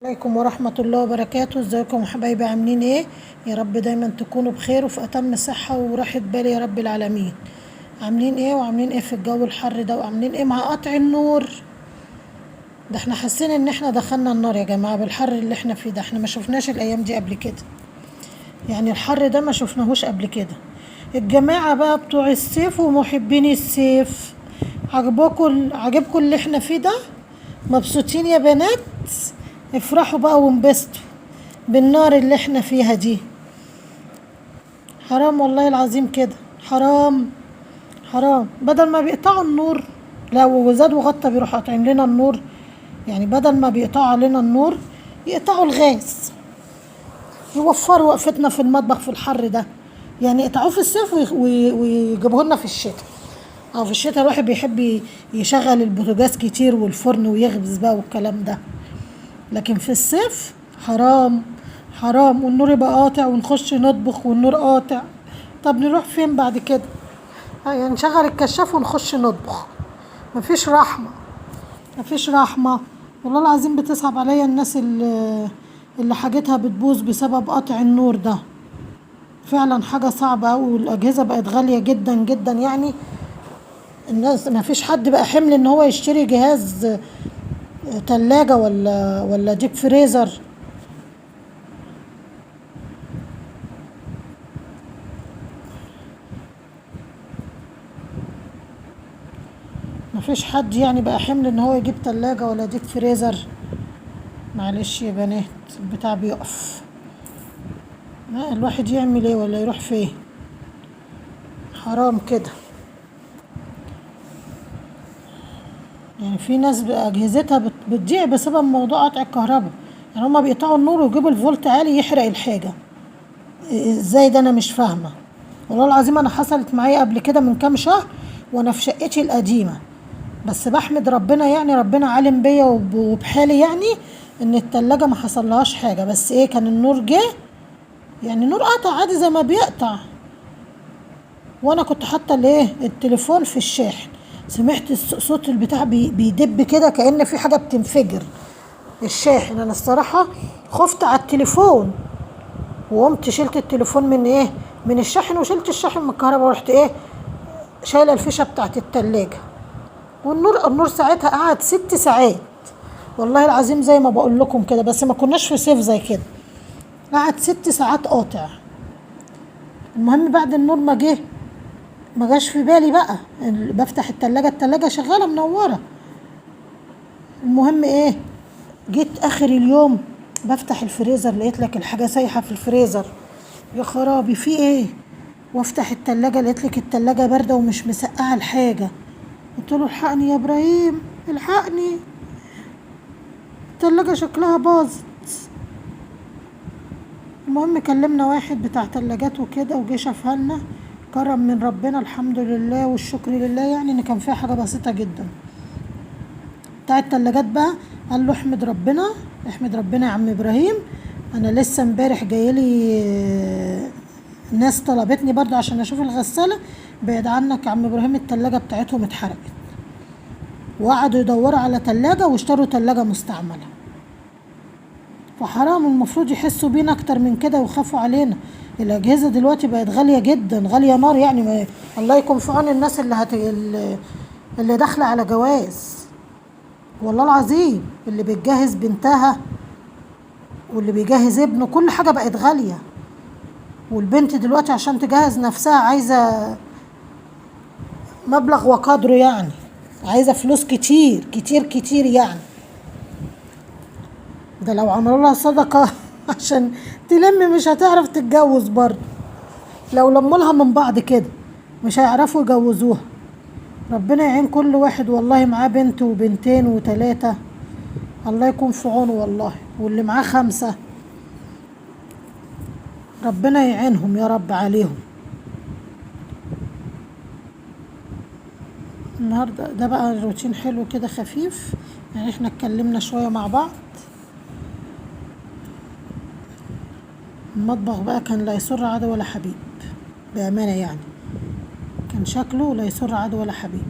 عليكم ورحمة الله وبركاته. ازيكم يا حبايبي، عاملين ايه؟ يا رب دايما تكونوا بخير وفي اتم صحة وراحة بال يا رب العالمين. عاملين ايه وعاملين ايه في الجو الحر ده، وعاملين ايه مع قطع النور ده؟ احنا حاسين ان احنا دخلنا النار يا جماعة بالحر اللي احنا فيه ده. احنا ما شفناش الايام دي قبل كده، يعني الحر ده ما شفناهوش قبل كده. الجماعة بقى بتوع الصيف ومحبين الصيف، عجبكم اللي احنا فيه ده؟ مبسوطين يا بنات؟ افرحوا بقى وانبسطوا بالنار اللي احنا فيها دي. حرام والله العظيم كده، حرام حرام. بدل ما بيقطعوا النور، لا وزاد وغطى بيروحوا قاطعين لنا النور. يعني بدل ما بيقطعوا علينا النور يقطعوا الغاز، يوفروا وقفتنا في المطبخ في الحر ده. يعني يقطعوه في الصيف ويجيبوه لنا في الشتاء. او في الشتاء الواحد بيحب يشغل البوتاجاز كتير والفرن ويخبز بقى والكلام ده، لكن في الصيف حرام حرام. والنور يبقى قاطع ونخش نطبخ والنور قاطع، طب نروح فين بعد كده؟ يعني نشغل الكشاف ونخش نطبخ. مفيش رحمة، مفيش رحمة. والله العظيم بتصعب عليا الناس اللي حاجتها بتبوظ بسبب قطع النور ده. فعلا حاجة صعبة أوي، والأجهزة بقت غالية جدا جدا. يعني الناس مفيش حد بقى حمل ان هو يشتري جهاز تلاجة ولا ديب فريزر. مفيش حد يعني بقى حمل ان هو يجيب تلاجة ولا ديب فريزر. معلش يا بنات البتاع بيقف. الواحد يعمل ايه ولا يروح فين؟ حرام كده. يعني في ناس اجهزتها بتضيع بسبب موضوع قطع الكهرباء. يعني هما بيقطعوا النور ويجيبوا الفولت عالي يحرق الحاجة. ازاي ده؟ انا مش فاهمة والله العظيم. انا حصلت معايا قبل كده من كام شهر وانا في شقتي القديمة، بس بحمد ربنا، يعني ربنا عالم بيا وبحالي، يعني ان التلاجة ما حصلهاش حاجة. بس ايه، كان النور جه، يعني النور قطع عادي زي ما بيقطع، وانا كنت حاطه الايه التليفون في الشاحن. سمعت صوت البتاع بيدب كده كأن في حاجة بتنفجر الشاحن. انا الصراحة خفت على التليفون، وقمت شلت التليفون من ايه، من الشاحن، وشلت الشاحن من الكهرباء، ورحت ايه شايله الفيشه بتاعت التلاجة. النور ساعتها قعد 6 ساعات والله العظيم زي ما بقول لكم كده، بس ما كناش في صيف زي كده. قعد 6 ساعات قاطع. المهم بعد النور ما جه، ما جاش في بالي بقى. بفتح التلاجة شغالة منورة. المهم ايه، جيت اخر اليوم بفتح الفريزر، لقيت لك الحاجة سايحة في الفريزر. يا خرابي في ايه؟ وافتح التلاجة لقيت لك التلاجة باردة ومش مسقعة الحاجة. قلت له الحقني يا ابراهيم، الحقني، التلاجة شكلها باظت. المهم كلمنا واحد بتاع تلاجات وكده وجه شافها لنا. كرم من ربنا، الحمد لله والشكر لله، يعني ان كان فيها حاجة بسيطة جدا. بتاع التلاجات بقى قال له احمد ربنا، احمد ربنا يا عم ابراهيم. انا لسه امبارح جايلي ناس طلبتني برضو عشان اشوف الغسالة. بعد عنك يا عم ابراهيم، التلاجة بتاعتهم اتحرقت، وقعدوا يدوروا على تلاجة واشتروا تلاجة مستعملة. فحرام، المفروض يحسوا بينا اكتر من كده ويخافوا علينا. الاجهزة دلوقتي بقت غالية جدا، غالية نار. يعني الله يكون في عون الناس اللي داخلة على جواز. والله العظيم اللي بتجهز بنتها واللي بيجهز ابنه، كل حاجة بقت غالية. والبنت دلوقتي عشان تجهز نفسها عايزة مبلغ وقدره، يعني عايزة فلوس كتير كتير كتير. يعني ده لو عملوا لها صدقة عشان تلم مش هتعرف تتجوز برضه. لو لموا لها من بعض كده مش هيعرفوا يجوزوها. ربنا يعين كل واحد والله معاه بنت وبنتين وتلاتة، الله يكون في عونه والله. واللي معاه 5 ربنا يعينهم يا رب عليهم. النهارده ده بقى روتين حلو كده خفيف، يعني احنا اتكلمنا شوية مع بعض. المطبخ بقى كان لا يسر عدو ولا حبيب، بأمانة يعني كان شكله لا يسر عدو ولا حبيب.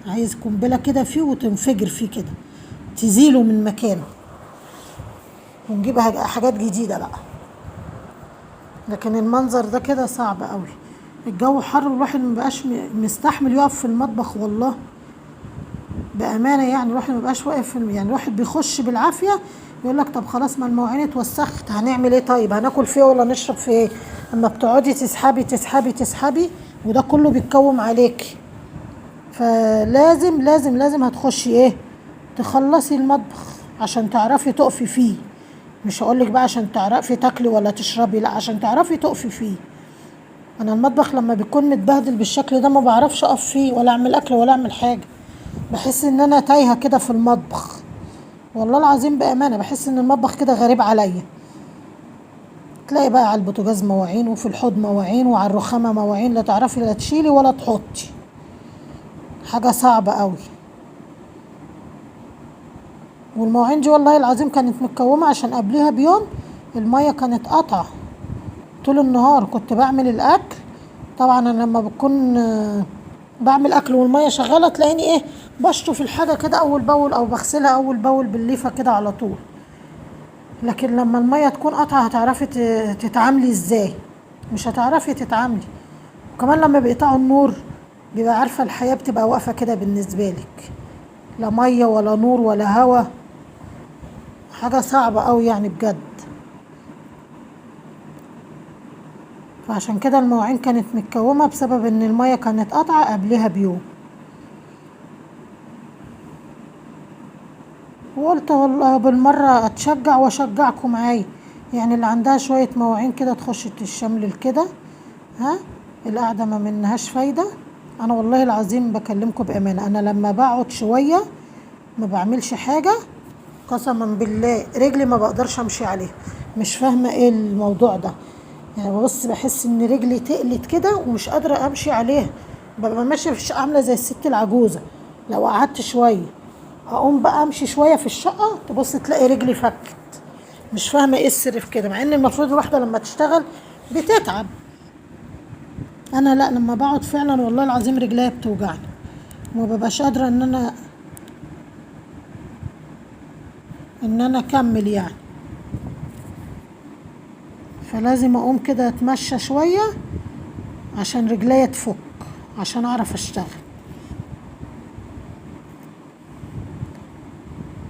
عايز قنبلة كده فيه وتنفجر فيه كده، تزيله من مكانه. ونجيب حاجات جديدة بقى. لكن المنظر ده كده صعب قوي، الجو حر والواحد مبقاش مستحمل يقف في المطبخ والله بأمانة. يعني الواحد مبقاش واقف يعني الواحد بيخش بالعافية يقول لك طب خلاص ما المواعين اتوسخت هنعمل ايه؟ طيب هناكل فيه ولا نشرب فيه ايه؟ اما بتقعدي تسحبي تسحبي تسحبي وده كله بيتكوم عليك. فلازم لازم لازم هتخشي ايه؟ تخلصي المطبخ عشان تعرفي تقفي فيه. مش هقولك بقى عشان تعرفي تاكلي ولا تشربي، لا عشان تعرفي تقفي فيه. انا المطبخ لما بيكون متبهدل بالشكل ده ما بعرفش اقف فيه ولا اعمل اكل ولا اعمل حاجه، بحس ان انا تايهه كده في المطبخ والله العظيم بامانه. بحس ان المطبخ كده غريب عليا. تلاقي بقى على البوتاجاز مواعين وفي الحوض مواعين وعلى الرخامه مواعين، لا تعرفي لا تشيلي ولا تحطي، حاجه صعبه قوي. والمواعين دي والله العظيم كانت متكومه عشان قبلها بيوم الميه كانت قطعه طول النهار. كنت بعمل الاكل طبعا، انا لما بكون بعمل اكل والميه شغاله تلاقيني ايه بشطف الحاجه كده اول باول او بغسلها اول باول بالليفه كده على طول. لكن لما الميه تكون قطعه هتعرفي تتعاملي ازاي؟ مش هتعرفي تتعاملي. وكمان لما بيقطعوا النور بيبقى عارفه الحياه بتبقى واقفه كده بالنسبه لك، لا ميه ولا نور ولا هوا، حاجه صعبه قوي يعني بجد. فعشان كده المواعين كانت متكومه بسبب ان الميه كانت قطعه قبلها بيوم. وقلت والله بالمرة اتشجع واشجعكم معايا، يعني اللي عندها شوية مواعين كده تخش تشملل كده. ها القعدة ما منهاش فايدة. انا والله العظيم بكلمكم بامانة، انا لما بقعد شوية ما بعملش حاجة قسما بالله رجلي ما بقدرش امشي عليها. مش فاهمة ايه الموضوع ده، يعني ببص بحس ان رجلي تقلت كده ومش قادرة امشي عليها. ببقى ماشية في الشقة عاملة زي الست العجوزة. لو قعدت شوية اقوم بقى امشي شويه في الشقه تبص تلاقي رجلي فكت. مش فاهمه ايه السر في كده، مع ان المفروض الواحده لما تشتغل بتتعب. انا لا، لما بقعد فعلا والله العظيم رجليا بتوجعني وما ببقاش قادره ان انا اكمل يعني. فلازم اقوم كده اتمشى شويه عشان رجليا تفك عشان اعرف اشتغل.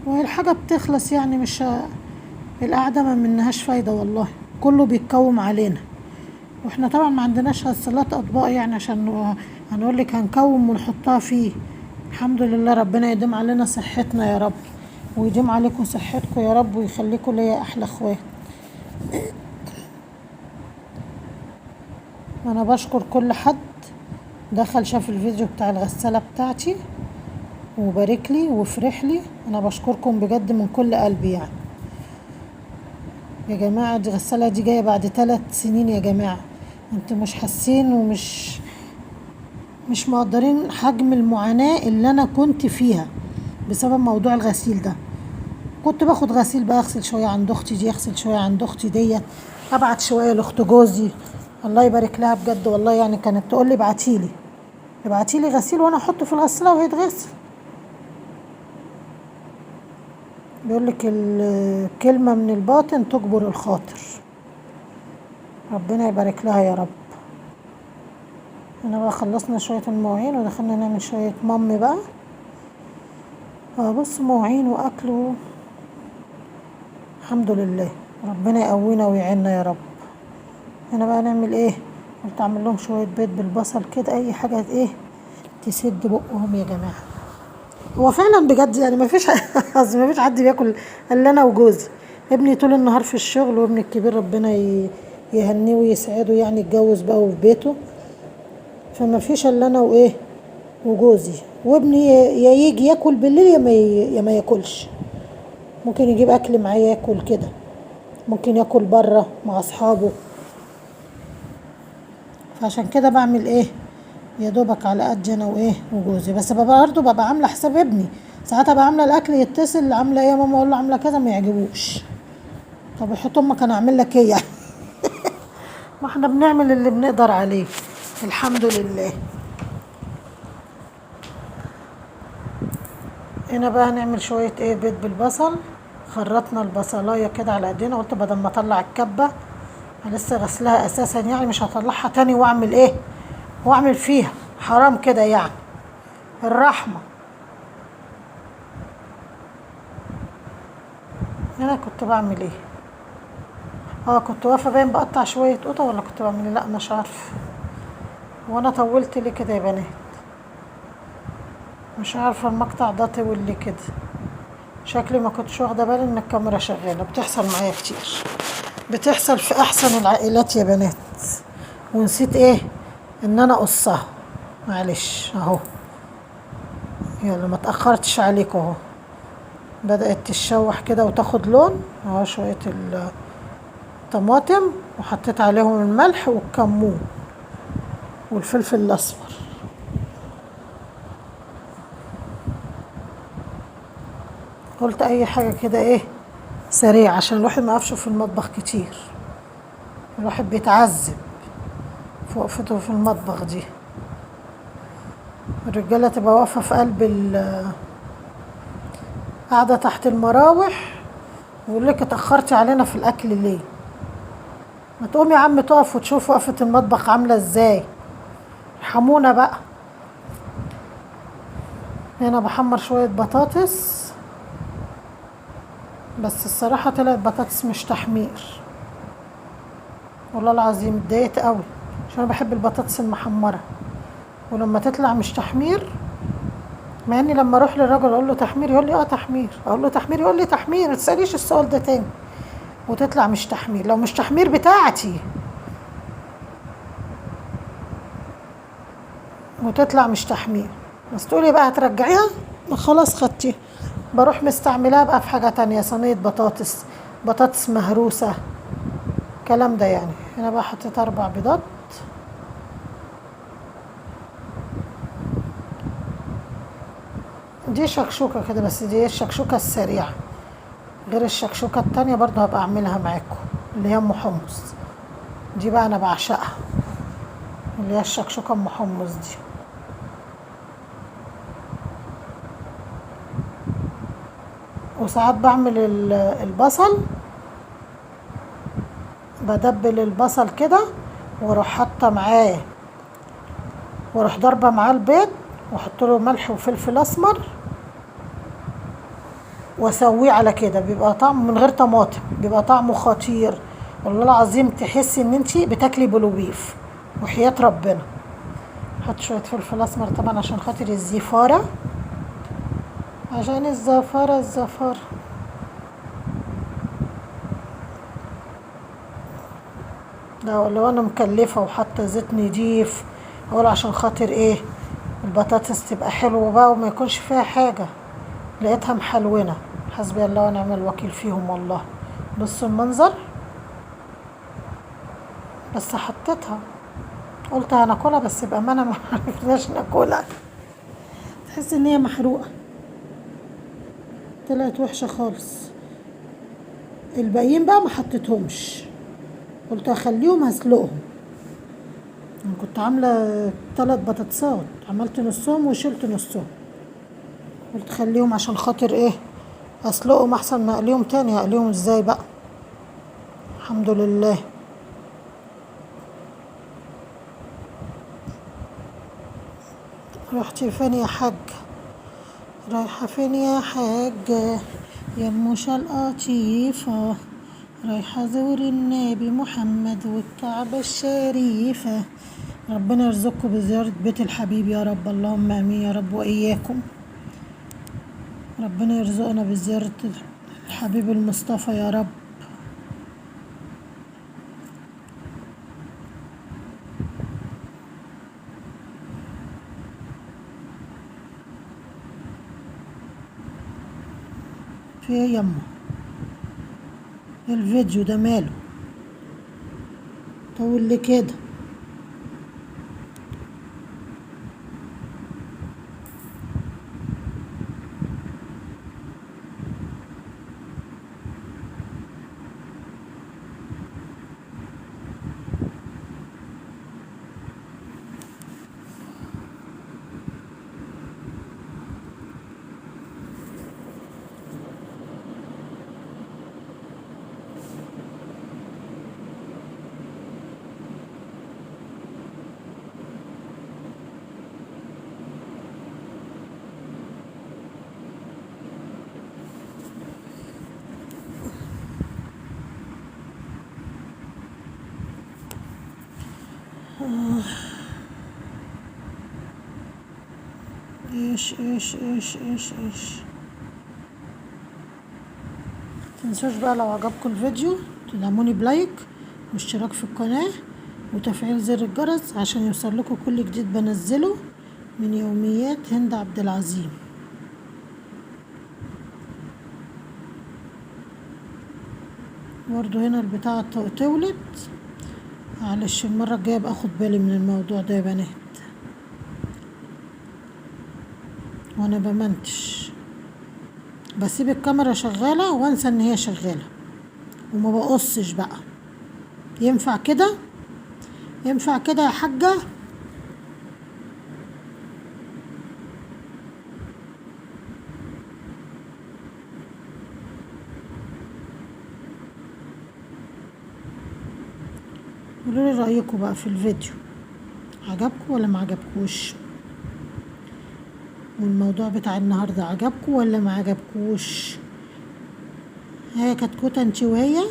والحاجه بتخلص يعني، مش القعده ما منهاش فايده والله، كله بيتكوم علينا. واحنا طبعا ما عندناش غسالات اطباق يعني عشان هنقول لك هنكوم ونحطها فيه. الحمد لله ربنا يديم علينا صحتنا يا رب، ويديم عليكم صحتكم يا رب، ويخليكم ليا احلى اخوات. انا بشكر كل حد دخل شاف الفيديو بتاع الغسالة بتاعتي وبارك لي وفرح لي. انا بشكركم بجد من كل قلبي يعني. يا جماعة دي الغسالة دي جاية بعد 3 سنين يا جماعة، انتوا مش حاسين مش مقدرين حجم المعاناة اللي انا كنت فيها بسبب موضوع الغسيل ده. كنت باخد غسيل بقى، اغسل شوية عند اختي دي، اغسل شوية عند اختي ديت، ابعت شوية لاخت جوزي الله يبارك لها بجد والله. يعني كانت تقول لي ابعتيلي غسيل وانا احطه في الغسالة وهيتغسل. بيقولك الكلمة من الباطن تجبر الخاطر. ربنا يبارك لها يا رب. هنا بقى خلصنا شوية المواعين ودخلنا نعمل شوية مام بقى. بص مواعين واكل الحمد لله، ربنا يقوينا ويعيننا يا رب. هنا بقى نعمل ايه؟ قلت اعمل لهم شوية بيض بالبصل كده، اي حاجة ايه تسد بقهم يا جماعة. هو فعلا بجد يعني مفيش مفيش حد بياكل الا انا وجوزي. ابني طول النهار في الشغل، وابني الكبير ربنا يهنيه ويسعده يعني يتجوز بقى وفي بيته. فما فيش الا انا وايه وجوزي. وابني يا يجي ياكل بالليل يا ما ياكلش. ممكن يجيب اكل معاه ياكل كده، ممكن ياكل بره مع اصحابه. فعشان كده بعمل ايه يا دوبك على قد انا وايه وجوزي. بس برضه ببقى عامله حساب ابني، ساعتها بقى عامله الاكل يتصل عامله ايه يا ماما، اقول له عامله كذا ما يعجبوش. طب يحط امك انا اعمل لك ايه يعني. ما احنا بنعمل اللي بنقدر عليه الحمد لله. هنا بقى هنعمل شويه ايه بيض بالبصل. خرطنا البصلايه كده على ايدينا، قلت بدل ما اطلع الكبه أنا لسه غسلها اساسا يعني مش هطلعها تاني واعمل ايه واعمل فيها حرام كده يعني الرحمه. انا كنت بعمل ايه؟ كنت واقفه باين بقطع شويه قطه ولا كنت بعمل ايه؟ لا مش عارفه. وانا طولت ليه كده يا بنات؟ مش عارفه المقطع ده طول ليه كده. شكلي ما كنتش واخده بالي ان الكاميرا شغاله. بتحصل معايا كتير، بتحصل في احسن العائلات يا بنات. ونسيت ايه؟ ان انا اقصها. معلش اهو. يلا ما تاخرتش عليكم اهو. بدات تتشوح كده وتاخد لون اهو. شويه الطماطم وحطيت عليهم الملح والكمون والفلفل الاصفر. قلت اي حاجه كده ايه سريع عشان الواحد ما يقفش في المطبخ كتير. الواحد بيتعذب في وقفته في المطبخ دي. الرجاله تبقى واقفه في قلب قاعده تحت المراوح ويقول لك اتاخرتي علينا في الاكل ليه؟ ما تقوم يا عم تقف وتشوف وقفه المطبخ عامله ازاي. ارحمونا بقى. هنا بحمر شويه بطاطس، بس الصراحه طلعت بطاطس مش تحمير. والله العظيم اتضايقت قوي عشان انا بحب البطاطس المحمره، ولما تطلع مش تحمير. مع اني لما اروح للراجل اقول له تحمير يقول لي تحمير، اقول له تحمير يقول لي تحمير، ما تساليش السؤال ده تاني. وتطلع مش تحمير. لو مش تحمير بتاعتي وتطلع مش تحمير، بس تقولي بقى هترجعيها، ما خلاص خدتيها. بروح مستعملها بقى في حاجه تانية، صينيه بطاطس، بطاطس مهروسه، الكلام ده يعني. هنا بقى حطيت 4 بيضات. دي شكشوكه كده، بس دي الشكشوكه السريعه، غير الشكشوكه التانية برضه هبقى اعملها معاكم اللي هي ام حمص. دي بقى انا بعشقها، اللي هي الشكشوكه ام حمص دي. وساعات بعمل البصل، بدبل البصل كده واروح حاطه معاه، واروح ضاربه معاه البيض واحط له ملح وفلفل اسمر واسويه على كده. بيبقى طعم من غير طماطم، بيبقى طعمه خطير والله العظيم. تحسي ان انتي بتاكلي بلوبيف وحياة ربنا. حط شويه فلفل اسمر طبعا عشان خاطر الزفاره، عشان الزفاره. لو انا مكلفه وحاطه زيت نضيف اقول عشان خاطر ايه البطاطس تبقى حلوه بقى وما يكونش فيها حاجه. لقيتها محلونه. حسبي الله ونعم الوكيل فيهم والله. بصوا المنظر. بس حطيتها، قلت هناكلها بس بامانه ما عرفناش ناكلها. تحس ان هي محروقه، طلعت وحشه خالص. الباقيين بقى ما حطيتهمش، قلت اخليهم هسلقهم. انا كنت عامله 3 بطاطسات، عملت نصهم وشلت نصهم. قلت خليهم عشان خاطر ايه اسلقهم احسن ما اقليهم تاني. هقليهم ازاي بقى؟ الحمد لله. رحتي فين يا حاج؟ رايحه فين يا حاجه يا ام شلقطيفه؟ رايحه ازور النبي محمد والكعبه الشريفه. ربنا يرزقكم بزياره بيت الحبيب يا رب، اللهم امين يا رب واياكم. ربنا يرزقنا بزياره الحبيب المصطفى يا رب. في ايه يما؟ الفيديو ده ماله طول لي كده؟ ايش. متنسوش بقى لو عجبكم الفيديو تدعموني بلايك واشتراك في القناة وتفعيل زر الجرس عشان يوصلكوا كل جديد بنزله من يوميات هند عبد العظيم. برضو هنا البتاعة تولت، معلش المرة الجاية باخد بالي من الموضوع ده يا بنات وانا بمنتج، بسيب الكاميرا شغالة وانسى ان هي شغالة وما بقصش بقى. ينفع كده؟ ينفع كده يا حاجة؟ قولولي رأيكم بقى في الفيديو، عجبكم ولا ما عجبكوش؟ والموضوع بتاع النهاردة عجبكم ولا ما عجبكوش؟ هي كتكوتة انتي وهي،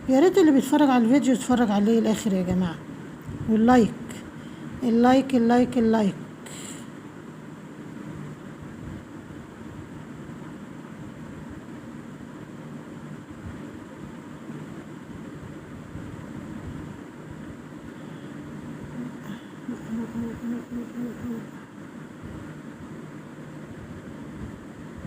يا ريت اللي بيتفرج على الفيديو يتفرج عليه الاخر يا جماعة، واللايك اللايك اللايك اللايك.